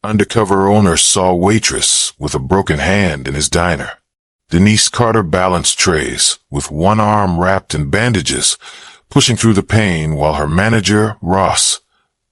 Undercover owner saw Waitress with a broken hand in his diner. Denise Carter balanced trays, with one arm wrapped in bandages, pushing through the pain while her manager, Ross,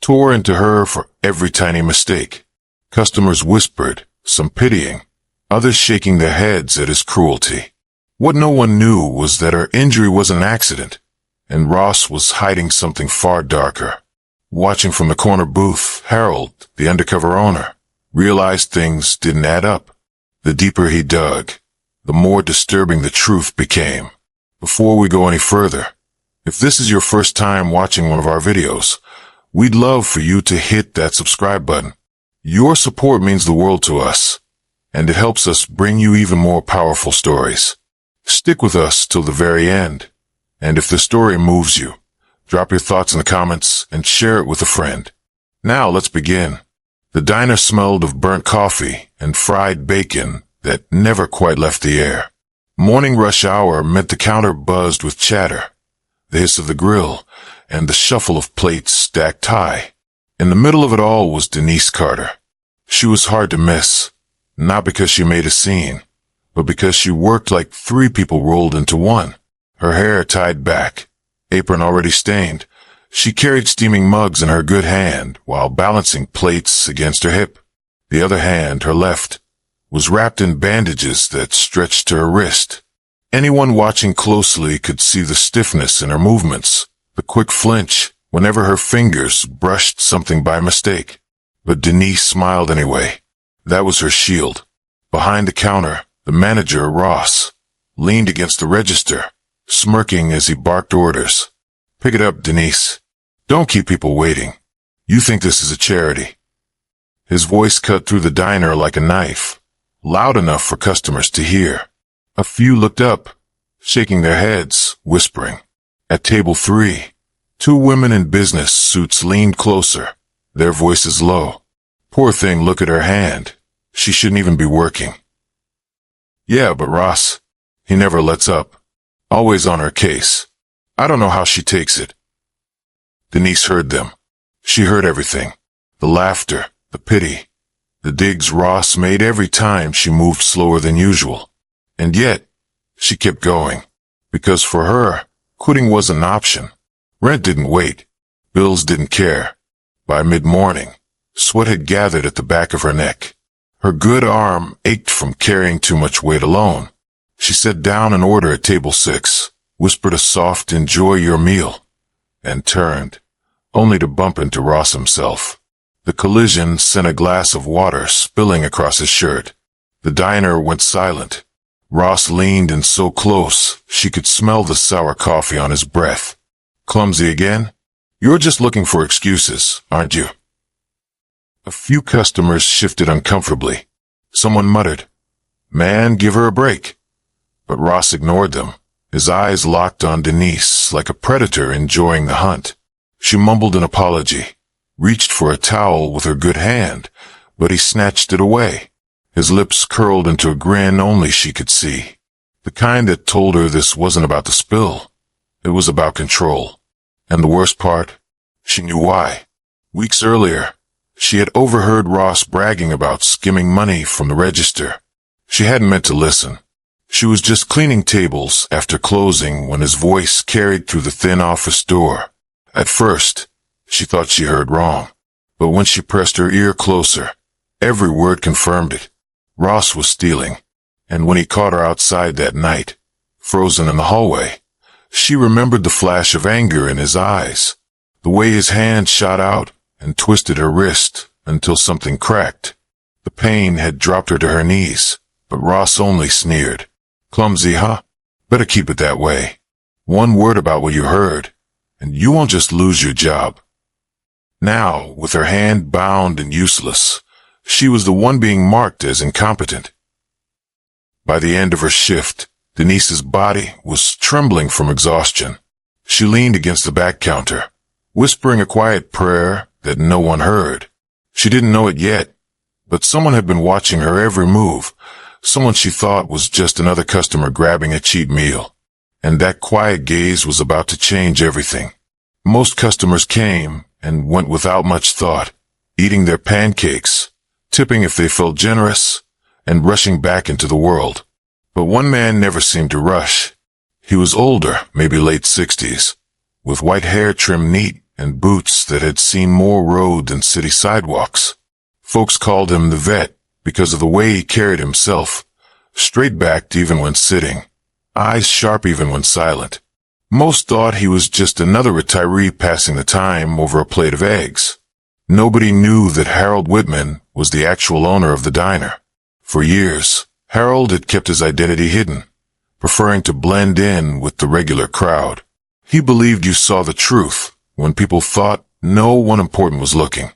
tore into her for every tiny mistake. Customers whispered, some pitying, others shaking their heads at his cruelty. What no one knew was that her injury was an accident, and Ross was hiding something far darker. Watching from the corner booth, Harold, the undercover owner, realized things didn't add up. The deeper he dug, the more disturbing the truth became. Before we go any further, if this is your first time watching one of our videos, we'd love for you to hit that subscribe button. Your support means the world to us, and it helps us bring you even more powerful stories. Stick with us till the very end, and if the story moves you, drop your thoughts in the comments and share it with a friend. Now let's begin. The diner smelled of burnt coffee and fried bacon that never quite left the air. Morning rush hour meant the counter buzzed with chatter, the hiss of the grill, and the shuffle of plates stacked high. In the middle of it all was Denise Carter. She was hard to miss, not because she made a scene, but because she worked like three people rolled into one. Her hair tied back, apron already stained, she carried steaming mugs in her good hand while balancing plates against her hip. The other hand, her left, was wrapped in bandages that stretched to her wrist. Anyone watching closely could see the stiffness in her movements, the quick flinch whenever her fingers brushed something by mistake. But Denise smiled anyway. That was her shield. Behind the counter, the manager, Ross, leaned against the register, smirking as he barked orders. Pick it up, Denise. Don't keep people waiting. You think this is a charity. His voice cut through the diner like a knife, loud enough for customers to hear. A few looked up, shaking their heads, whispering. At table 3, 2 women in business suits leaned closer, their voices low. Poor thing, look at her hand. She shouldn't even be working. Yeah, but Ross, he never lets up. Always on her case. I don't know how she takes it. Denise heard them. She heard everything. The laughter, the pity, the digs Ross made every time she moved slower than usual. And yet, she kept going. Because for her, quitting wasn't an option. Rent didn't wait. Bills didn't care. By mid-morning, sweat had gathered at the back of her neck. Her good arm ached from carrying too much weight alone. She set down an order at table 6, whispered a soft "enjoy your meal," and turned, only to bump into Ross himself. The collision sent a glass of water spilling across his shirt. The diner went silent. Ross leaned in so close she could smell the sour coffee on his breath. Clumsy again? You're just looking for excuses, aren't you? A few customers shifted uncomfortably. Someone muttered, "Man, give her a break." But Ross ignored them, his eyes locked on Denise like a predator enjoying the hunt. She mumbled an apology, reached for a towel with her good hand, but he snatched it away. His lips curled into a grin only she could see, the kind that told her this wasn't about the spill. It was about control. And the worst part, she knew why. Weeks earlier, she had overheard Ross bragging about skimming money from the register. She hadn't meant to listen. She was just cleaning tables after closing when his voice carried through the thin office door. At first, she thought she heard wrong, but when she pressed her ear closer, every word confirmed it. Ross was stealing, and when he caught her outside that night, frozen in the hallway, she remembered the flash of anger in his eyes, the way his hand shot out and twisted her wrist until something cracked. The pain had dropped her to her knees, but Ross only sneered. Clumsy, huh? Better keep it that way. One word about what you heard, and you won't just lose your job. Now, with her hand bound and useless, she was the one being marked as incompetent. By the end of her shift, Denise's body was trembling from exhaustion. She leaned against the back counter, whispering a quiet prayer that no one heard. She didn't know it yet, but someone had been watching her every move. Someone she thought was just another customer grabbing a cheap meal. And that quiet gaze was about to change everything. Most customers came and went without much thought, eating their pancakes, tipping if they felt generous, and rushing back into the world. But one man never seemed to rush. He was older, maybe late 60s, with white hair trimmed neat and boots that had seen more road than city sidewalks. Folks called him the vet because of the way he carried himself, straight-backed even when sitting, eyes sharp even when silent. Most thought he was just another retiree passing the time over a plate of eggs. Nobody knew that Harold Whitman was the actual owner of the diner. For years, Harold had kept his identity hidden, preferring to blend in with the regular crowd. He believed you saw the truth when people thought no one important was looking.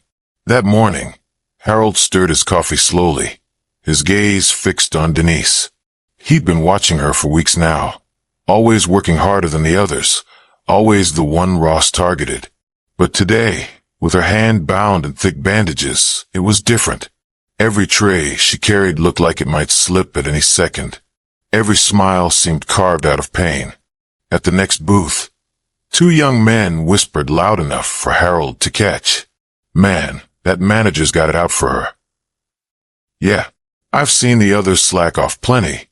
That morning, Harold stirred his coffee slowly, his gaze fixed on Denise. He'd been watching her for weeks now, always working harder than the others, always the one Ross targeted. But today, with her hand bound in thick bandages, it was different. Every tray she carried looked like it might slip at any second. Every smile seemed carved out of pain. At the next booth, two young men whispered loud enough for Harold to catch. "Man, that manager's got it out for her." "Yeah, I've seen the others slack off plenty,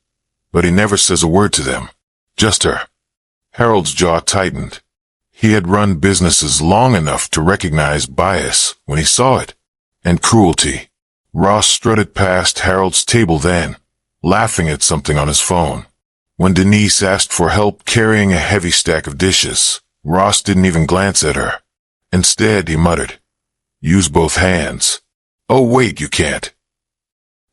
but he never says a word to them. Just her." Harold's jaw tightened. He had run businesses long enough to recognize bias when he saw it, and cruelty. Ross strutted past Harold's table then, laughing at something on his phone. When Denise asked for help carrying a heavy stack of dishes, Ross didn't even glance at her. Instead, he muttered, "Use both hands." "Oh wait, you can't."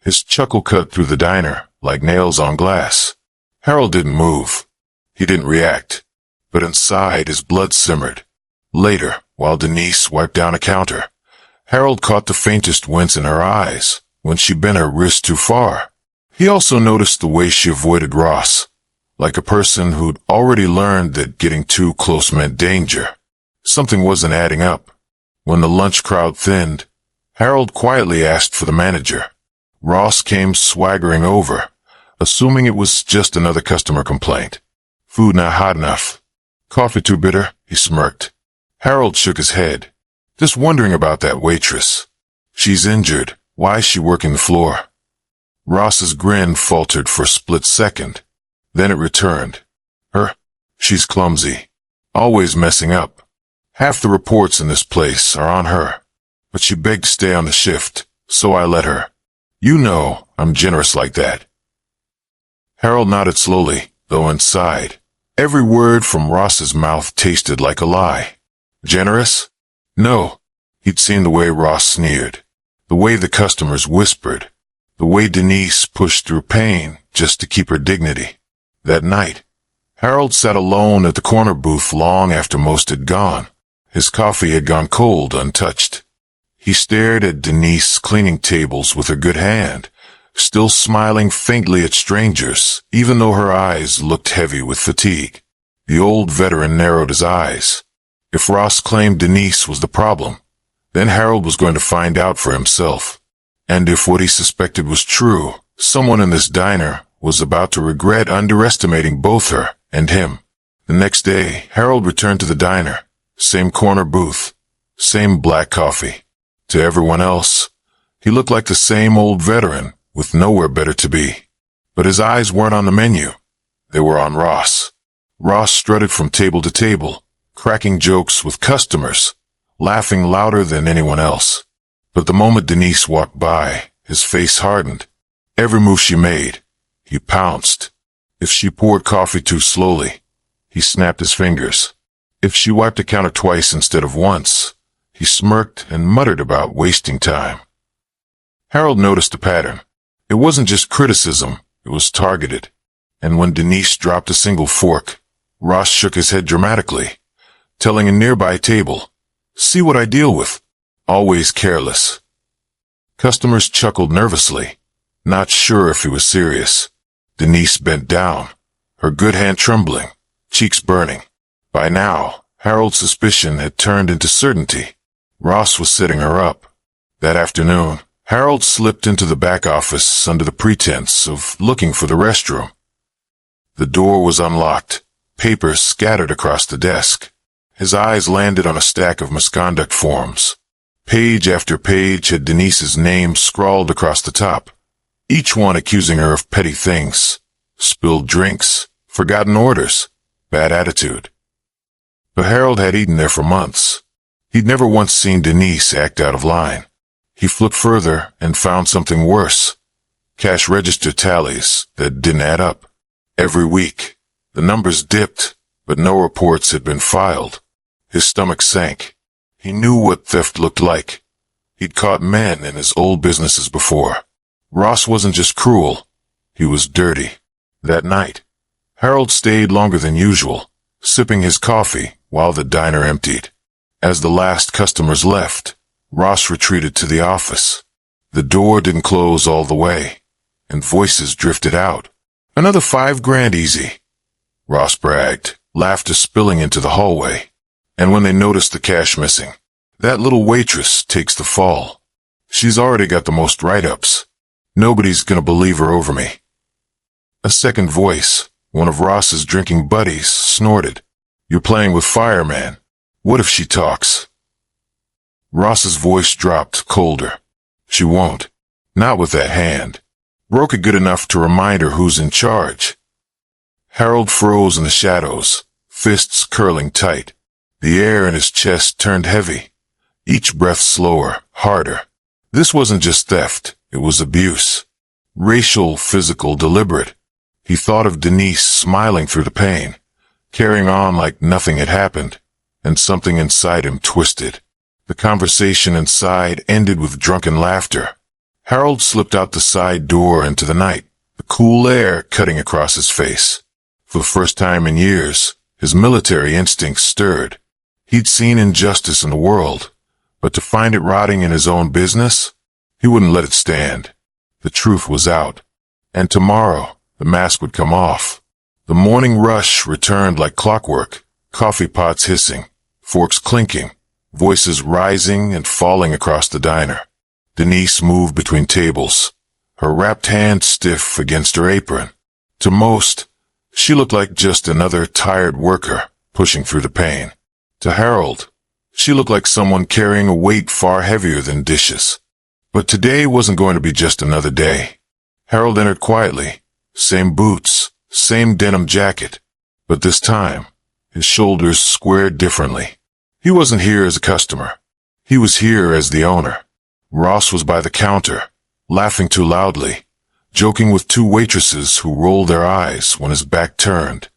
His chuckle cut through the diner like nails on glass. Harold didn't move. He didn't react. But inside his blood simmered. Later, while Denise wiped down a counter, Harold caught the faintest wince in her eyes when she bent her wrist too far. He also noticed the way she avoided Ross, like a person who'd already learned that getting too close meant danger. Something wasn't adding up. When the lunch crowd thinned, Harold quietly asked for the manager. Ross came swaggering over, assuming it was just another customer complaint. "Food not hot enough. Coffee too bitter," he smirked. Harold shook his head, just wondering about that waitress. "She's injured. Why is she working the floor?" Ross's grin faltered for a split second. Then it returned. She's clumsy. Always messing up. Half the reports in this place are on her. But she begged to stay on the shift, so I let her. You know, I'm generous like that." Harold nodded slowly, though inside, every word from Ross's mouth tasted like a lie. Generous? No. He'd seen the way Ross sneered, the way the customers whispered, the way Denise pushed through pain just to keep her dignity. That night, Harold sat alone at the corner booth long after most had gone. His coffee had gone cold, untouched. He stared at Denise cleaning tables with her good hand, still smiling faintly at strangers, even though her eyes looked heavy with fatigue. The old veteran narrowed his eyes. If Ross claimed Denise was the problem, then Harold was going to find out for himself. And if what he suspected was true, someone in this diner was about to regret underestimating both her and him. The next day, Harold returned to the diner. Same corner booth, same black coffee. To everyone else, he looked like the same old veteran, with nowhere better to be. But his eyes weren't on the menu. They were on Ross. Ross strutted from table to table, cracking jokes with customers, laughing louder than anyone else. But the moment Denise walked by, his face hardened. Every move she made, he pounced. If she poured coffee too slowly, he snapped his fingers. If she wiped the counter twice instead of once, he smirked and muttered about wasting time. Harold noticed a pattern. It wasn't just criticism, it was targeted. And when Denise dropped a single fork, Ross shook his head dramatically, telling a nearby table, "See what I deal with." Always careless. Customers chuckled nervously, not sure if he was serious. Denise bent down, her good hand trembling, cheeks burning. By now, Harold's suspicion had turned into certainty. Ross was setting her up. That afternoon, Harold slipped into the back office under the pretense of looking for the restroom. The door was unlocked, papers scattered across the desk. His eyes landed on a stack of misconduct forms. Page after page had Denise's name scrawled across the top, each one accusing her of petty things: spilled drinks, forgotten orders, bad attitude. But Harold had eaten there for months. He'd never once seen Denise act out of line. He flipped further and found something worse: cash register tallies that didn't add up. Every week, the numbers dipped, but no reports had been filed. His stomach sank. He knew what theft looked like. He'd caught men in his old businesses before. Ross wasn't just cruel, he was dirty. That night, Harold stayed longer than usual, sipping his coffee while the diner emptied. As the last customers left, Ross retreated to the office. The door didn't close all the way, and voices drifted out. "Another $5,000 easy," Ross bragged, laughter spilling into the hallway. And when they noticed the cash missing, "That little waitress takes the fall. She's already got the most write-ups. Nobody's gonna believe her over me." A second voice, one of Ross's drinking buddies, snorted, "You're playing with fire, man. What if she talks?" Ross's voice dropped colder. "She won't. Not with that hand. Broke it good enough to remind her who's in charge." Harold froze in the shadows, fists curling tight. The air in his chest turned heavy, each breath slower, harder. This wasn't just theft, it was abuse. Racial, physical, deliberate. He thought of Denise smiling through the pain, carrying on like nothing had happened, and something inside him twisted. The conversation inside ended with drunken laughter. Harold slipped out the side door into the night, the cool air cutting across his face. For the first time in years, his military instincts stirred. He'd seen injustice in the world, but to find it rotting in his own business, he wouldn't let it stand. The truth was out, and tomorrow the mask would come off. The morning rush returned like clockwork, coffee pots hissing, forks clinking, voices rising and falling across the diner. Denise moved between tables, her wrapped hand stiff against her apron. To most, she looked like just another tired worker pushing through the pain. To Harold, she looked like someone carrying a weight far heavier than dishes. But today wasn't going to be just another day. Harold entered quietly, same boots, same denim jacket, but this time, his shoulders squared differently. He wasn't here as a customer. He was here as the owner. Ross was by the counter, laughing too loudly, joking with two waitresses who rolled their eyes when his back turned.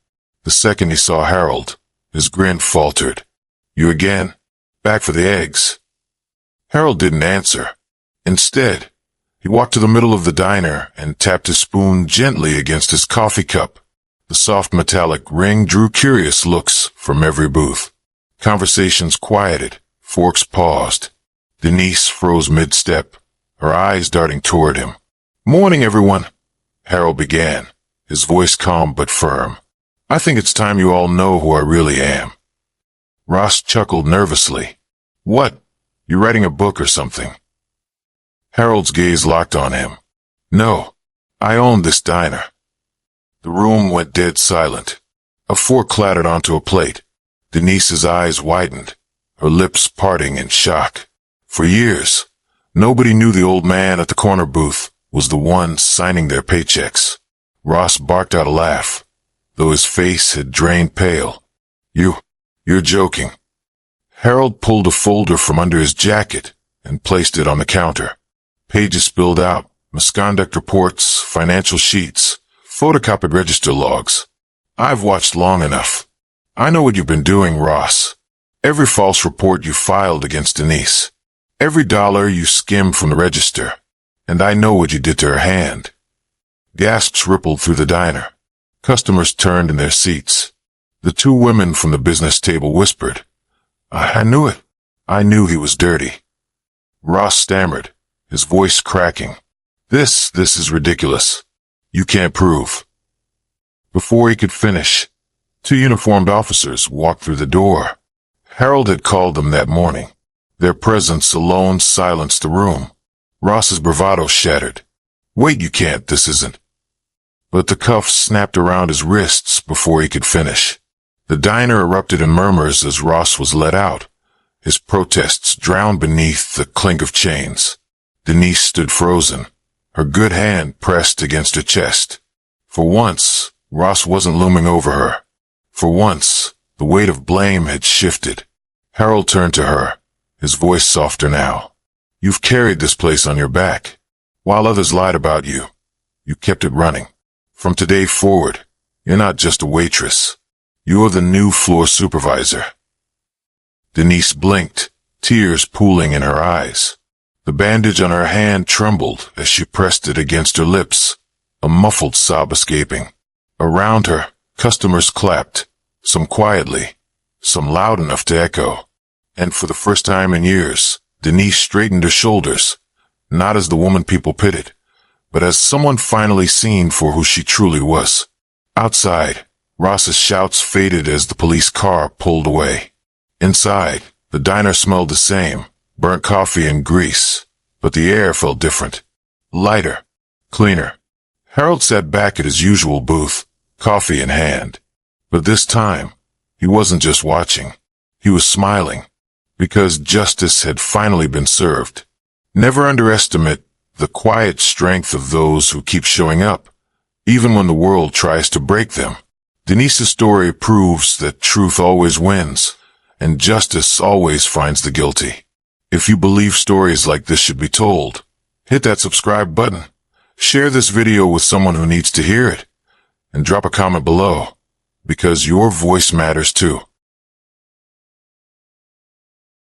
The second he saw Harold, his grin faltered. "You again? Back for the eggs?" Harold didn't answer. Instead, he walked to the middle of the diner and tapped his spoon gently against his coffee cup. The soft metallic ring drew curious looks from every booth. Conversations quieted, forks paused. Denise froze mid-step, her eyes darting toward him. "Morning, everyone," Harold began, his voice calm but firm. "I think it's time you all know who I really am." Ross chuckled nervously. "What? You writing a book or something?" Harold's gaze locked on him. "No, I own this diner." The room went dead silent. A fork clattered onto a plate. Denise's eyes widened, her lips parting in shock. For years, nobody knew the old man at the corner booth was the one signing their paychecks. Ross barked out a laugh, though his face had drained pale. You're joking." Harold pulled a folder from under his jacket and placed it on the counter. Pages spilled out, misconduct reports, financial sheets, photocopied register logs. "I've watched long enough. I know what you've been doing, Ross. Every false report you filed against Denise. Every dollar you skimmed from the register. And I know what you did to her hand." Gasps rippled through the diner. Customers turned in their seats. The two women from the business table whispered, I knew it. I knew he was dirty." Ross stammered, his voice cracking. This is ridiculous. You can't prove." Before he could finish, two uniformed officers walked through the door. Harold had called them that morning. Their presence alone silenced the room. Ross's bravado shattered. "Wait, you can't, this isn't." But the cuffs snapped around his wrists before he could finish. The diner erupted in murmurs as Ross was let out, his protests drowned beneath the clink of chains. Denise stood frozen, her good hand pressed against her chest. For once, Ross wasn't looming over her. For once, the weight of blame had shifted. Harold turned to her, his voice softer now. You've carried this place on your back. While others lied about you, you kept it running. From today forward, you're not just a waitress. You're the new floor supervisor. Denise blinked, tears pooling in her eyes. The bandage on her hand trembled as she pressed it against her lips, a muffled sob escaping. Around her, customers clapped, some quietly, some loud enough to echo. And for the first time in years, Denise straightened her shoulders, not as the woman people pitied, but as someone finally seen for who she truly was. Outside, Ross's shouts faded as the police car pulled away. Inside, the diner smelled the same, burnt coffee and grease, but the air felt different. Lighter, cleaner. Harold sat back at his usual booth, coffee in hand. But this time, he wasn't just watching. He was smiling, because justice had finally been served. Never underestimate the quiet strength of those who keep showing up, even when the world tries to break them. Denise's story proves that truth always wins, and justice always finds the guilty. If you believe stories like this should be told, hit that subscribe button, share this video with someone who needs to hear it, and drop a comment below, because your voice matters too.